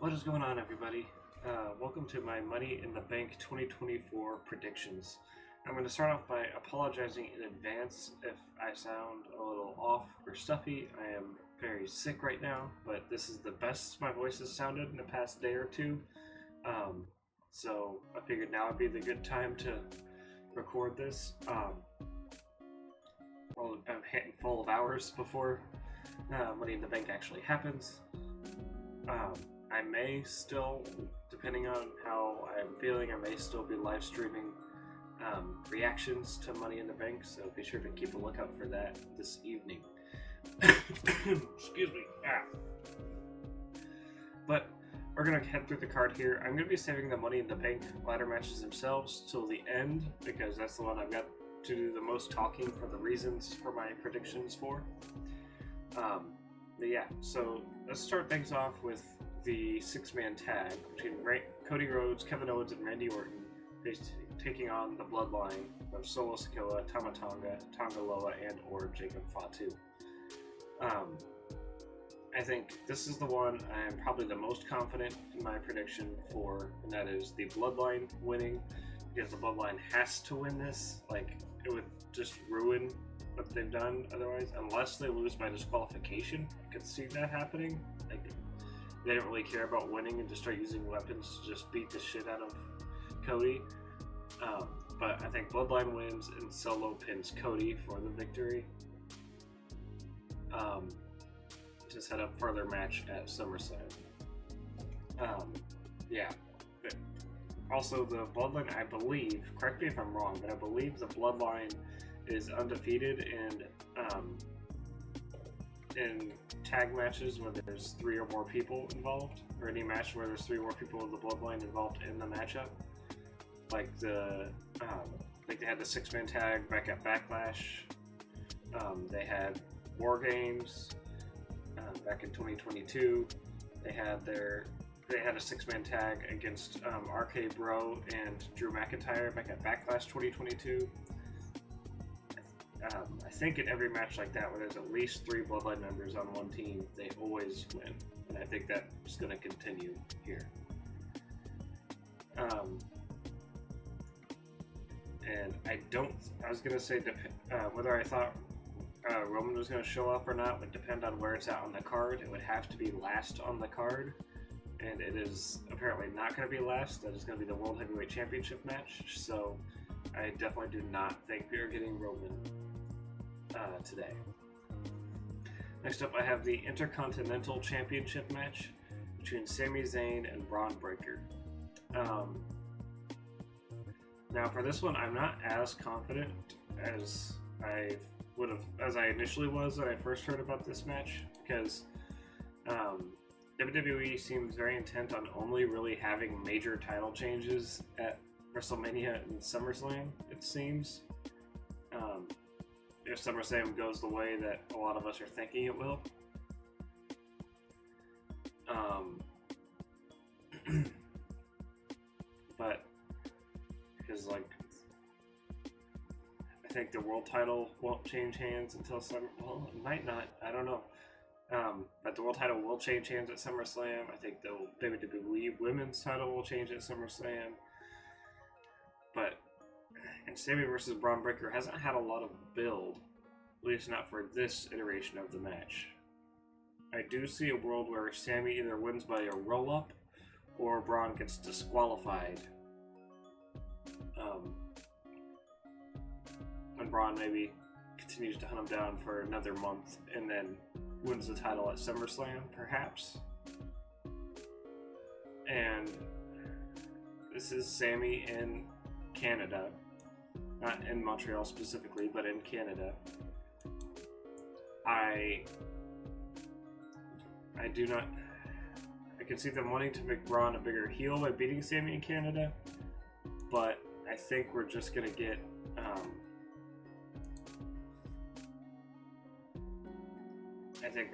What is going on, everybody? Welcome to my Money in the Bank 2024 predictions. I'm going to start off by apologizing in advance if I sound a little off or stuffy. I am very sick right now, but this is the best my voice has sounded in the past day or two. So I figured now would be the good time to record this. Well, a handful of hours before Money in the Bank actually happens. I may still, depending on how I'm feeling, I may still be live streaming reactions to Money in the Bank, so be sure to keep a lookout for that this evening. Excuse me. But we're going to head through the card here. I'm going to be saving the Money in the Bank ladder matches themselves till the end, because that's the one I've got to do the most talking for the reasons for my predictions for. But yeah, so let's start things off with the six-man tag between Cody Rhodes, Kevin Owens, and Randy Orton, taking on the bloodline of Solo Sikoa, Tama Tonga, Tonga Loa, and or Jacob Fatu. I think this is the one I am probably the most confident in my prediction for, and that is the bloodline winning, because the bloodline has to win this. Like, it would just ruin what they've done otherwise, unless they lose by disqualification. I could see that happening. Like, they don't really care about winning and just start using weapons to just beat the shit out of Cody. But I think Bloodline wins and Solo pins Cody for the victory. To set up further match at SummerSlam. Yeah. But also, the Bloodline, I believe, correct me if I'm wrong, but I believe the Bloodline is undefeated in tag matches where there's 3 or more people involved, or any match where there's 3 or more people of the bloodline involved in the matchup. Like they had the 6-man tag back at Backlash. They had War Games back in 2022. They had a 6-man tag against RK Bro and Drew McIntyre back at Backlash 2022. I think in every match like that, where there's at least 3 Bloodline members on one team, they always win. And I think that's going to continue here. And I was going to say whether I thought Roman was going to show up or not would depend on where it's at on the card. It would have to be last on the card. And it is apparently not going to be last. That is going to be the World Heavyweight Championship match. So I definitely do not think we are getting Roman today. Next up, I have the Intercontinental Championship match between Sami Zayn and Braun Breaker. Now, for this one, I'm not as confident as I initially was when I first heard about this match, because WWE seems very intent on only really having major title changes at WrestleMania and SummerSlam, it seems. If SummerSlam goes the way that a lot of us are thinking it will. But, because, like, I think the world title won't change hands until well, it might not, I don't know. But the world title will change hands at SummerSlam. I think the WWE women's title will change at SummerSlam. And Sami versus Braun Breaker hasn't had a lot of build, at least not for this iteration of the match. I do see a world where Sami either wins by a roll-up or Braun gets disqualified. And Braun maybe continues to hunt him down for another month and then wins the title at SummerSlam, perhaps. And this is Sami in Canada. Not in Montreal specifically, but in Canada. I can see them wanting to make Braun a bigger heel by beating Sami in Canada, but I think we're just gonna get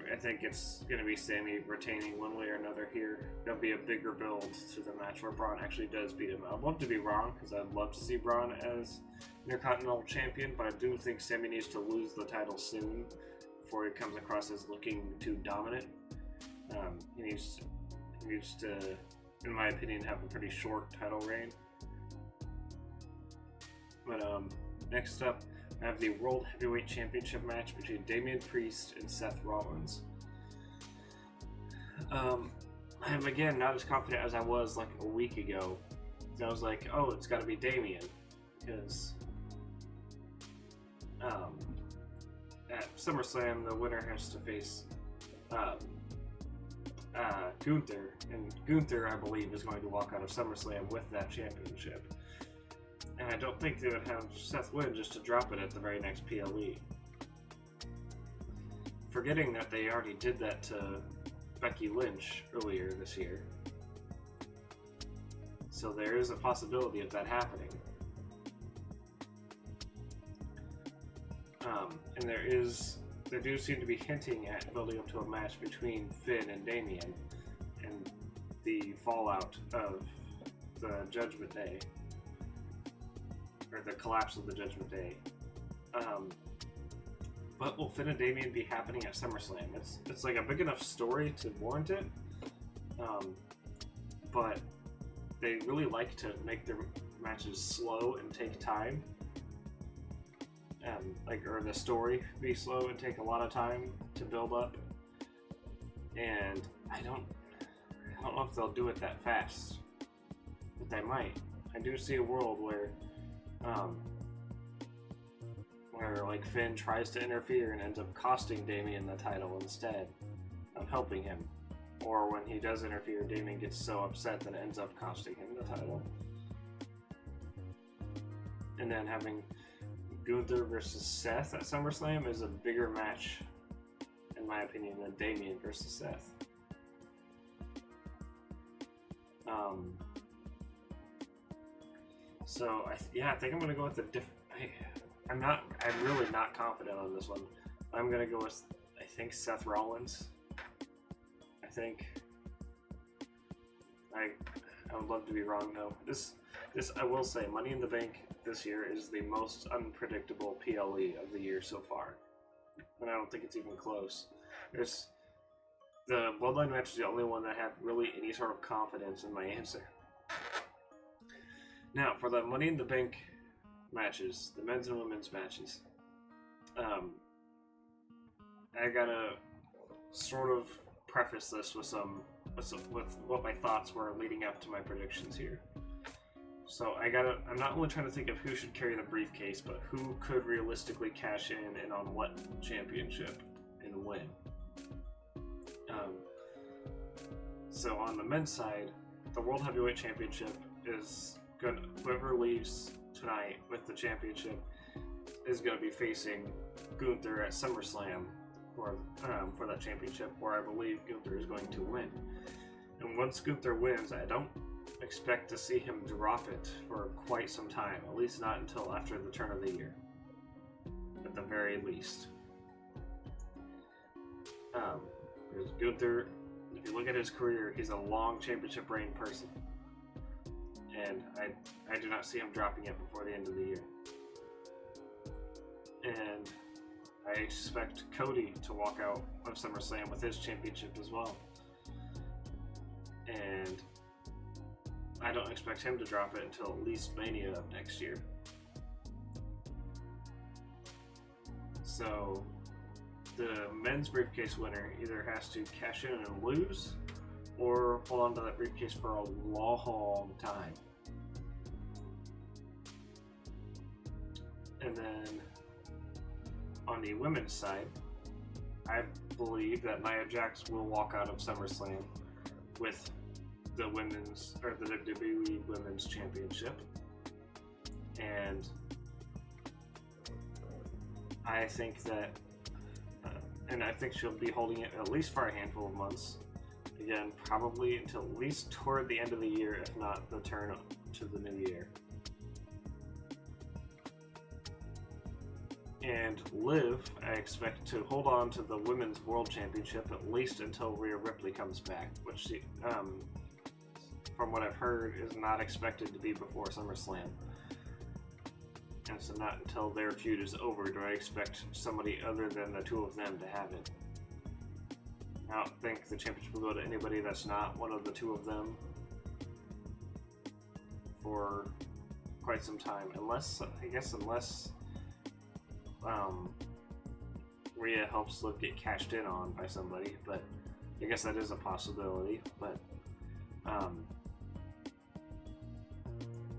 I think it's gonna be Sami retaining one way or another here. There'll be a bigger build to the match where Braun actually does beat him. I'd love to be wrong, because I'd love to see Braun as Intercontinental Champion, but I do think Sami needs to lose the title soon before he comes across as looking too dominant. He needs needs to, in my opinion, have a pretty short title reign. But next up, I have the World Heavyweight Championship match between Damian Priest and Seth Rollins. I'm again not as confident as I was like a week ago. I was like, oh, it's got to be Damian, because at SummerSlam the winner has to face Gunther, and Gunther, I believe, is going to walk out of SummerSlam with that championship. And I don't think they would have Seth win just to drop it at the very next PLE. Forgetting that they already did that to Becky Lynch earlier this year. So there is a possibility of that happening. And they do seem to be hinting at building up to a match between Finn and Damian and the fallout of the Judgment Day, or the collapse of the Judgment Day. But will Finn and Damian be happening at SummerSlam? It's like a big enough story to warrant it, but they really like to make their matches slow and take time. Or the story be slow and take a lot of time to build up. And I don't know if they'll do it that fast, but they might. I do see a world where like Finn tries to interfere and ends up costing Damian the title instead of helping him. Or when he does interfere, Damian gets so upset that it ends up costing him the title. And then having Gunther versus Seth at SummerSlam is a bigger match, in my opinion, than Damian versus Seth. So I think I'm gonna go with the I'm really not confident on this one. I'm gonna go with, I think, Seth Rollins. I would love to be wrong though. This I will say, Money in the Bank this year is the most unpredictable PLE of the year so far, and I don't think it's even close. The Bloodline match is the only one that I have really any sort of confidence in my answer. Now, for the Money in the Bank matches, the men's and women's matches, I gotta sort of preface this with what my thoughts were leading up to my predictions here. So I'm not only trying to think of who should carry the briefcase, but who could realistically cash in and on what championship and win. So on the men's side, the World Heavyweight Championship is good. Whoever leaves tonight with the championship is going to be facing Gunther at SummerSlam for that championship, where I believe Gunther is going to win. And once Gunther wins, I don't expect to see him drop it for quite some time, at least not until after the turn of the year, at the very least. Because Gunther, if you look at his career, he's a long championship reign person, and I do not see him dropping it before the end of the year. And I expect Cody to walk out of SummerSlam with his championship as well. And I don't expect him to drop it until at least Mania of next year. So the men's briefcase winner either has to cash in and lose, or hold on to that briefcase for a long time. And then on the women's side, I believe that Nia Jax will walk out of SummerSlam with the women's, or the WWE Women's Championship. And I think that I think she'll be holding it at least for a handful of months. Again, probably until at least toward the end of the year, if not the turn to the new year. And Liv, I expect to hold on to the Women's World Championship at least until Rhea Ripley comes back, which she, from what I've heard, is not expected to be before SummerSlam. And so not until their feud is over do I expect somebody other than the two of them to have it. I don't think the championship will go to anybody that's not one of the two of them for quite some time, unless Rhea helps Liv get cashed in on by somebody, but I guess that is a possibility. But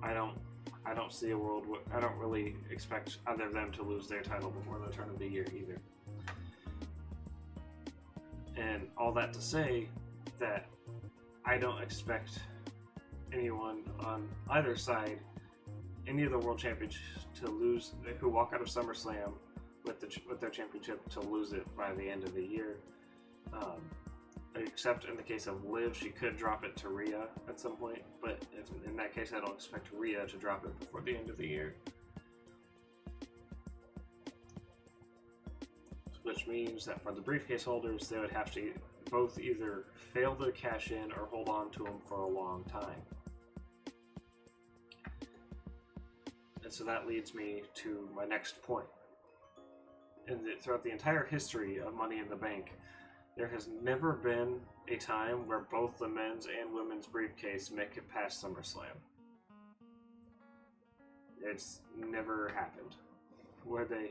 I don't see a world where I don't really expect either of them to lose their title before the turn of the year either. And all that to say that I don't expect anyone on either side, any of the world champions, to lose, who walk out of SummerSlam with their championship, to lose it by the end of the year. Except in the case of Liv, she could drop it to Rhea at some point, but in that case, I don't expect Rhea to drop it before the end of the year. Which means that for the briefcase holders, they would have to both either fail to cash in or hold on to them for a long time. And so that leads me to my next point. Throughout the entire history of Money in the Bank, there has never been a time where both the men's and women's briefcase make it past SummerSlam. It's never happened. Where they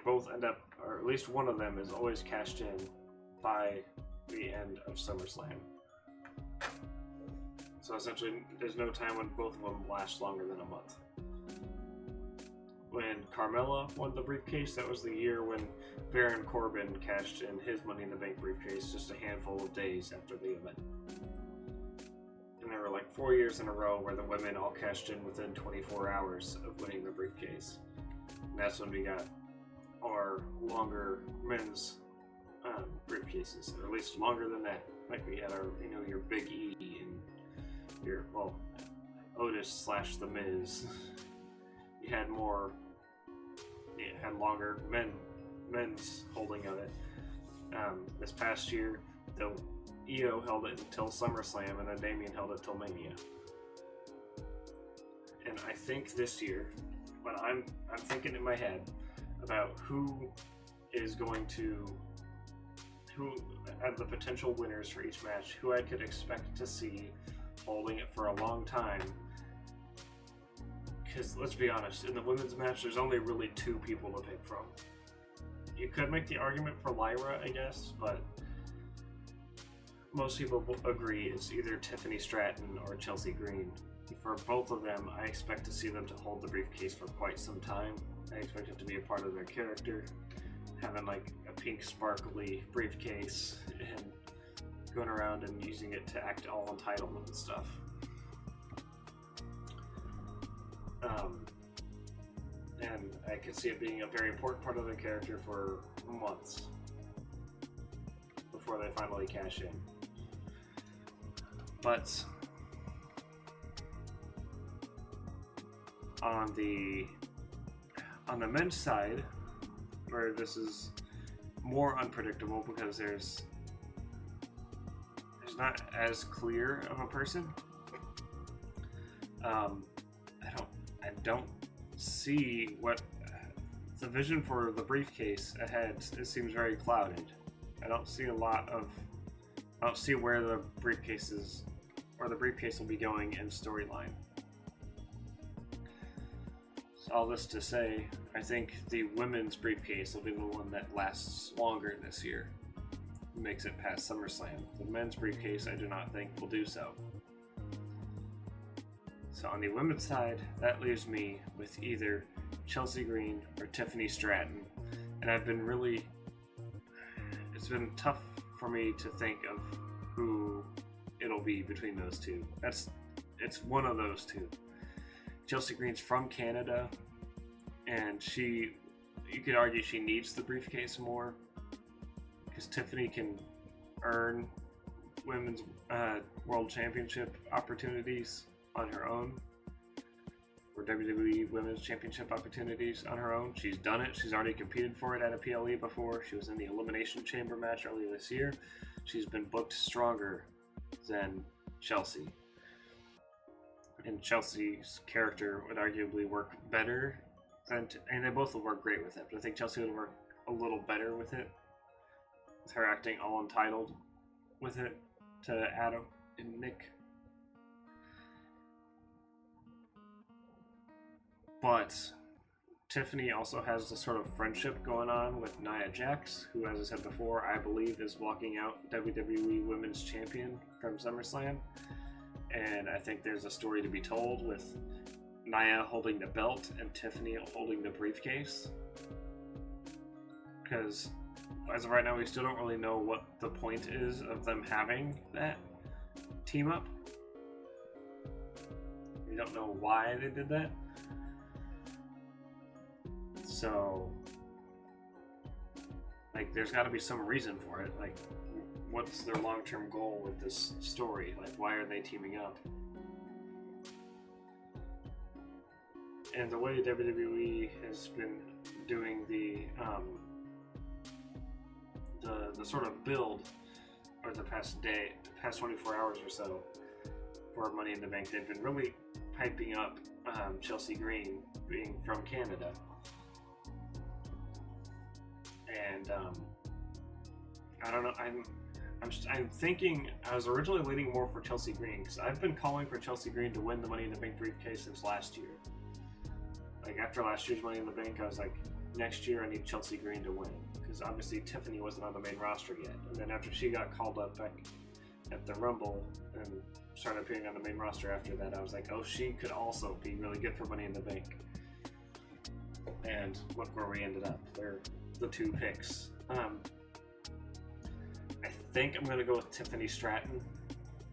both end up, or at least one of them is always cashed in by the end of SummerSlam. So essentially, there's no time when both of them last longer than a month. When Carmella won the briefcase, that was the year when Baron Corbin cashed in his Money in the Bank briefcase just a handful of days after the event. And there were like 4 years in a row where the women all cashed in within 24 hours of winning the briefcase. And that's when we got our longer men's briefcases, or at least longer than that. Like we had our, your Big E and your, Otis / The Miz. You had longer men's holding of it. This past year, the Io held it until SummerSlam, and then Damian held it till Mania. And I think this year, when I'm thinking in my head about who are the potential winners for each match, who I could expect to see holding it for a long time. Because let's be honest, in the women's match, there's only really two people to pick from. You could make the argument for Lyra, I guess, but most people agree it's either Tiffany Stratton or Chelsea Green. For both of them, I expect to see them to hold the briefcase for quite some time. I expect it to be a part of their character, having like a pink sparkly briefcase and going around and using it to act all entitled and stuff. And I could see it being a very important part of their character for months before they finally cash in. But on the men's side, where this is more unpredictable because there's not as clear of a person. I don't see what the vision for the briefcase ahead. It seems very clouded. I don't see where the briefcase is, or the briefcase will be going in storyline. So all this to say, I think the women's briefcase will be the one that lasts longer this year, makes it past SummerSlam. The men's briefcase, I do not think will do so. So on the women's side, that leaves me with either Chelsea Green or Tiffany Stratton. And it's been tough for me to think of who it'll be between those two. It's one of those two. Chelsea Green's from Canada, and you could argue she needs the briefcase more, because Tiffany can earn women's world championship opportunities on her own, or WWE Women's Championship opportunities on her own. She's done it. She's already competed for it at a PLE before. She was in the Elimination Chamber match earlier this year. She's been booked stronger than Chelsea. And Chelsea's character would arguably work better and they both will work great with it, but I think Chelsea would work a little better with it. her acting all entitled with it to Adam and Nick. But Tiffany also has this sort of friendship going on with Nia Jax, who, as I said before, I believe is walking out WWE Women's Champion from SummerSlam. And I think there's a story to be told with Nia holding the belt and Tiffany holding the briefcase. Because as of right now, we still don't really know what the point is of them having that team up. We don't know why they did that. So, like, there's got to be some reason for it. Like, what's their long-term goal with this story? Like, why are they teaming up? And the way WWE has been doing the sort of build over the past 24 hours or so for Money in the Bank, they've been really hyping up Chelsea Green being from Canada. And I don't know. I'm thinking I was originally leaning more for Chelsea Green because I've been calling for Chelsea Green to win the Money in the Bank briefcase since last year. Like after last year's Money in the Bank, I was like, next year I need Chelsea Green to win because obviously Tiffany wasn't on the main roster yet. And then after she got called up back at the Rumble and started appearing on the main roster after that, I was like, oh, she could also be really good for Money in the Bank. And look where we ended up. They're the two picks. I think I'm going to go with Tiffany Stratton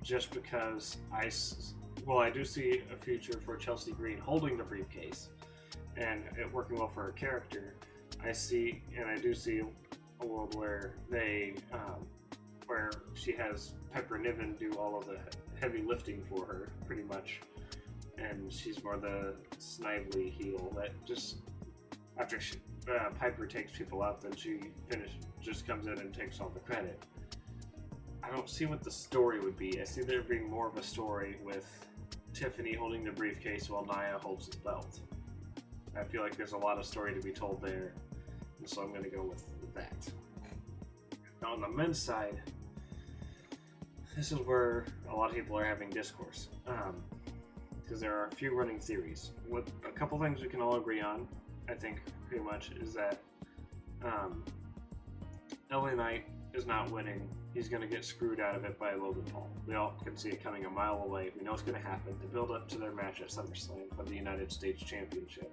just because I do see a future for Chelsea Green holding the briefcase and it working well for her character. I do see a world where where she has Piper Niven do all of the heavy lifting for her pretty much, and she's more the snively heel that just after Piper takes people out, then she just comes in and takes all the credit. I don't see what the story would be. I see there being more of a story with Tiffany holding the briefcase while Nia holds the belt. I feel like there's a lot of story to be told there, and so I'm going to go with that. Now on the men's side, this is where a lot of people are having discourse, because there are a few running theories. What a couple things we can all agree on, I think, pretty much, is that LA Knight is not winning. He's going to get screwed out of it by Logan Paul. We all can see it coming a mile away. We know it's going to happen. The build up to their match at SummerSlam for the United States Championship.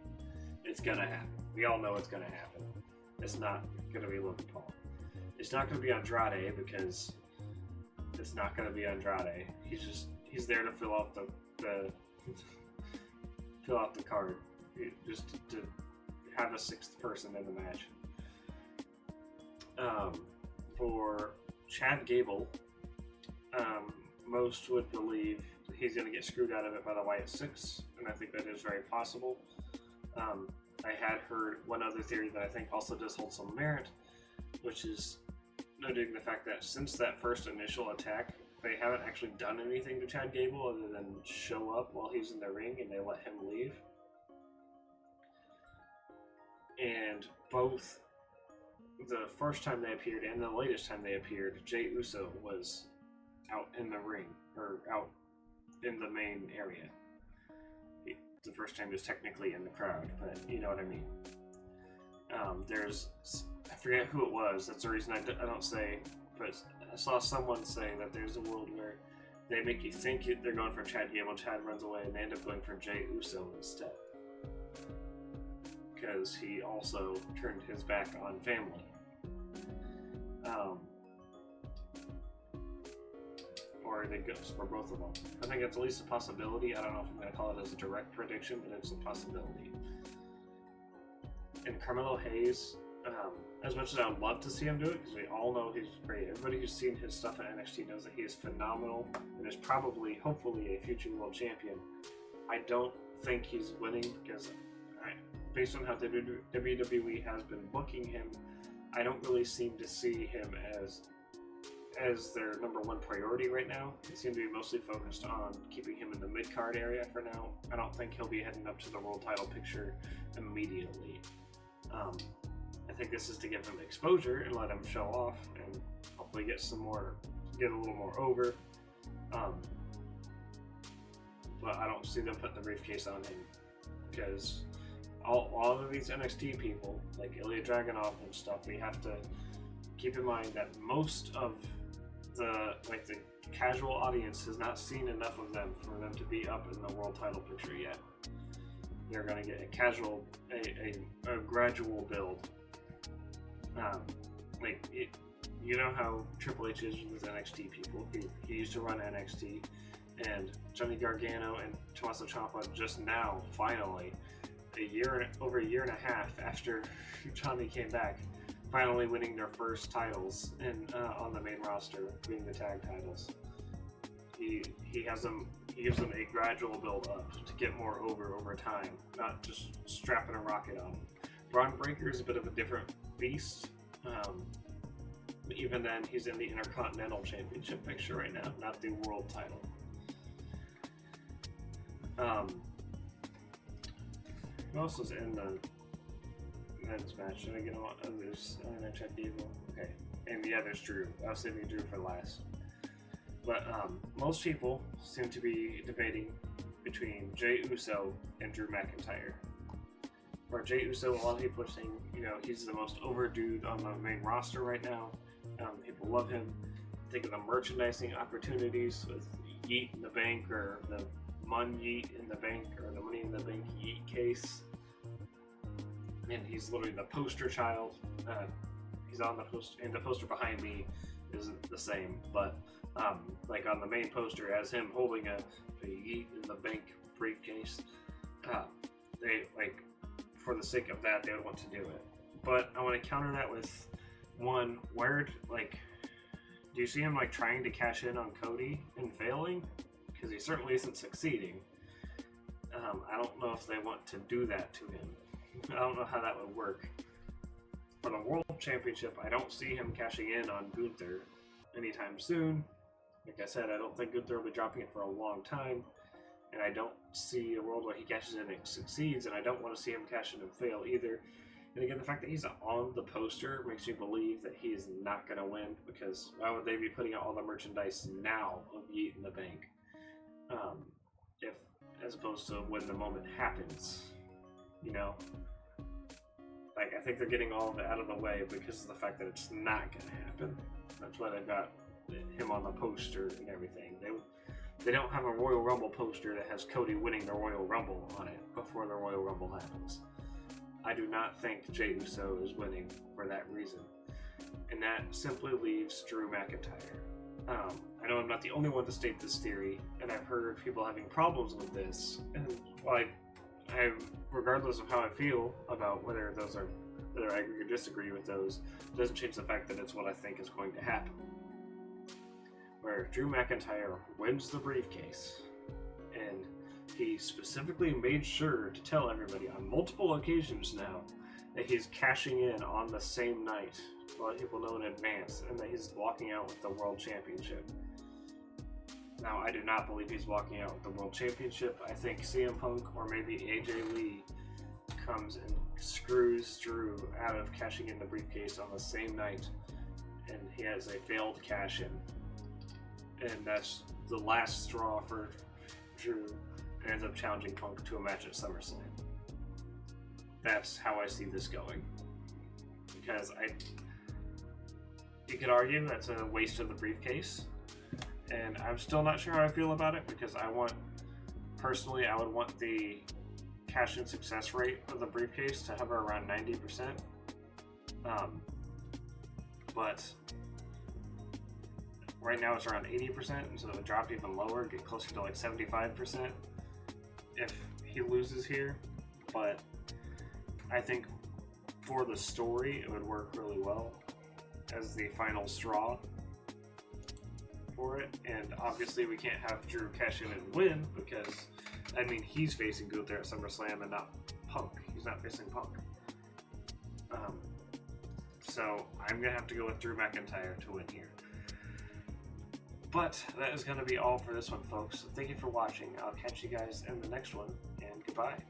It's going to happen. We all know it's going to happen. It's not going to be Logan Paul. It's not going to be Andrade because it's not going to be Andrade. He's there to fill out the card, just to have a sixth person in the match. For Chad Gable, most would believe he's going to get screwed out of it by the Wyatt Six, and I think that is very possible. I had heard one other theory that I think also does hold some merit, which is noting the fact that since that first initial attack, they haven't actually done anything to Chad Gable other than show up while he's in the ring and they let him leave. And both the first time they appeared and the latest time they appeared, Jey Uso was out in the ring, or out in the main area. The first time he was technically in the crowd, but you know what I mean. I forget who it was, that's the reason I don't say, but I saw someone saying that there's a world where they make you think they're going for Chad Gable, Chad runs away, and they end up going for Jey Uso instead. Because he also turned his back on family. Or they go for both of them. I think it's at least a possibility. I don't know if I'm going to call it as a direct prediction, but it's a possibility. And Carmelo Hayes, as much as I would love to see him do it, because we all know he's great. Everybody who's seen his stuff at NXT knows that he is phenomenal and is probably, hopefully, a future world champion. I don't think he's winning because, based on how the WWE has been booking him, I don't really seem to see him as their number one priority right now. They seem to be mostly focused on keeping him in the mid-card area for now. I don't think he'll be heading up to the world title picture immediately. I think this is to give him exposure and let him show off and hopefully get a little more over. But I don't see them putting the briefcase on him because all of these NXT people, like Ilya Dragunov and stuff, we have to keep in mind that most of the casual audience has not seen enough of them for them to be up in the world title picture yet. They're going to get a gradual build. You know how Triple H is with NXT people. He used to run NXT, and Johnny Gargano and Tommaso Ciampa just now, finally, over a year and a half after Johnny came back, finally winning their first titles on the main roster, being the tag titles. He gives them a gradual build up to get more over time, not just strapping a rocket on. Braun Breaker is a bit of a different beast. Even then, he's in the Intercontinental Championship picture right now, not the world title. Who else is in the men's match? Did I get on others? I checked Evil. Okay. And yeah, there's Drew. I was saving Drew for last. But most people seem to be debating between Jey Uso and Drew McIntyre. For Jey Uso, a lot of people are saying, he's the most over dude on the main roster right now. People love him. Think of the merchandising opportunities with Yeet in the Bank, or the Mun Yeet in the Bank, or the Money in the Bank Yeet case. And he's literally the poster child. He's on the poster, and the poster behind me isn't the same, but on the main poster, as him holding a Yeet in the Bank briefcase. They for the sake of that, they would want to do it. But I want to counter that with one, do you see him trying to cash in on Cody and failing? Because he certainly isn't succeeding. I don't know if they want to do that to him. I don't know how that would work. For the World Championship, I don't see him cashing in on Gunther anytime soon. Like I said, I don't think Gunther will be dropping it for a long time. And I don't see a world where he cashes in and succeeds, and I don't want to see him cash in and fail either. And again, the fact that he's on the poster makes me believe that he is not going to win, because why would they be putting out all the merchandise now of Yeet in the Bank? As opposed to when the moment happens, I think they're getting all of it out of the way because of the fact that it's not going to happen. That's why they've got him on the poster and everything. They don't have a Royal Rumble poster that has Cody winning the Royal Rumble on it before the Royal Rumble happens. I do not think Jey Uso is winning for that reason. And that simply leaves Drew McIntyre. I know I'm not the only one to state this theory, and I've heard people having problems with this. And regardless of how I feel about whether I agree or disagree with those, it doesn't change the fact that it's what I think is going to happen. Where Drew McIntyre wins the briefcase, and he specifically made sure to tell everybody on multiple occasions now that he's cashing in on the same night to let people know in advance, and that he's walking out with the World Championship. Now, I do not believe he's walking out with the World Championship. I think CM Punk or maybe AJ Lee comes and screws Drew out of cashing in the briefcase on the same night, and he has a failed cash-in. And that's the last straw for Drew, and ends up challenging Punk to a match at SummerSlam. That's how I see this going. Because you could argue that's a waste of the briefcase, and I'm still not sure how I feel about it, because I would want the cash-in success rate of the briefcase to hover around 90%. But right now it's around 80%, and so it would drop even lower, get closer to 75% if he loses here. But I think for the story, it would work really well as the final straw for it. And obviously we can't have Drew cash in and win, because he's facing Gunther at SummerSlam and not Punk. He's not facing Punk. So I'm going to have to go with Drew McIntyre to win here. But that is going to be all for this one, folks. Thank you for watching. I'll catch you guys in the next one, and goodbye.